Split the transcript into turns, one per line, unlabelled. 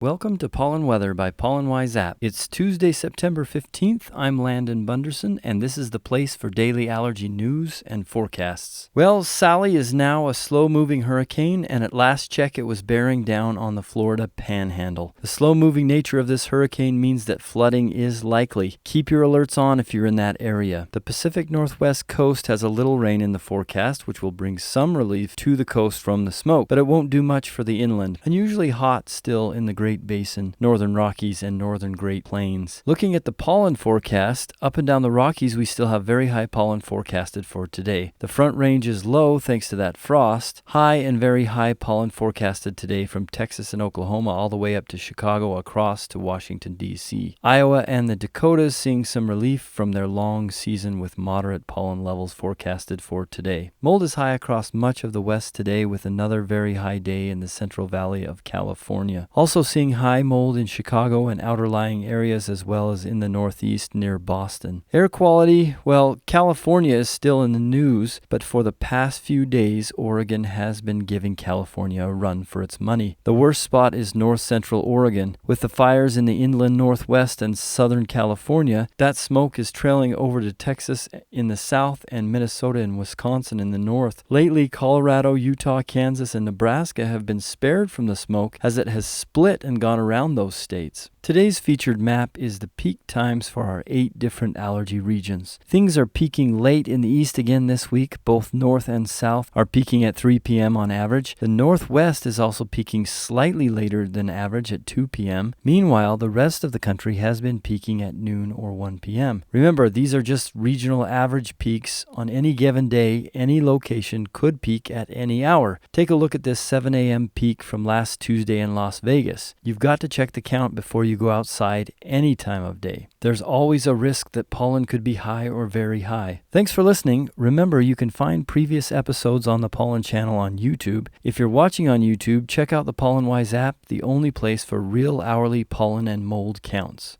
Welcome to Pollen Weather by Pollen Wise App. It's Tuesday, September 15th. I'm Landon Bunderson, and this is the place for daily allergy news and forecasts. Well, Sally is now a slow-moving hurricane, and at last check it was bearing down on the Florida Panhandle. The slow-moving nature of this hurricane means that flooding is likely. Keep your alerts on if you're in that area. The Pacific Northwest coast has a little rain in the forecast, which will bring some relief to the coast from the smoke, but it won't do much for the inland. Unusually hot still in the Great Basin, northern Rockies, and northern Great Plains. Looking at the pollen forecast, up and down the Rockies we still have very high pollen forecasted for today. The front range is low thanks to that frost. High and very high pollen forecasted today from Texas and Oklahoma all the way up to Chicago across to Washington, D.C. Iowa and the Dakotas seeing some relief from their long season with moderate pollen levels forecasted for today. Mold is high across much of the west today with another very high day in the Central Valley of California. Also seeing high mold in Chicago and outer lying areas as well as in the northeast near Boston. Air quality, well, California is still in the news, but for the past few days, Oregon has been giving California a run for its money. The worst spot is north central Oregon. With the fires in the inland northwest and southern California, that smoke is trailing over to Texas in the south and Minnesota and Wisconsin in the north. Lately, Colorado, Utah, Kansas, and Nebraska have been spared from the smoke as it has split and gone around those states. Today's featured map is the peak times for our 8 different allergy regions. Things are peaking late in the east again this week. Both north and south are peaking at 3 p.m. on average. The northwest is also peaking slightly later than average at 2 p.m. Meanwhile, the rest of the country has been peaking at noon or 1 p.m. Remember, these are just regional average peaks. On any given day, any location could peak at any hour. Take a look at this 7 a.m. peak from last Tuesday in Las Vegas. You've got to check the count before you go outside any time of day. There's always a risk that pollen could be high or very high. Thanks for listening. Remember, you can find previous episodes on the Pollen Channel on YouTube. If you're watching on YouTube, check out the Pollen Wise app, the only place for real hourly pollen and mold counts.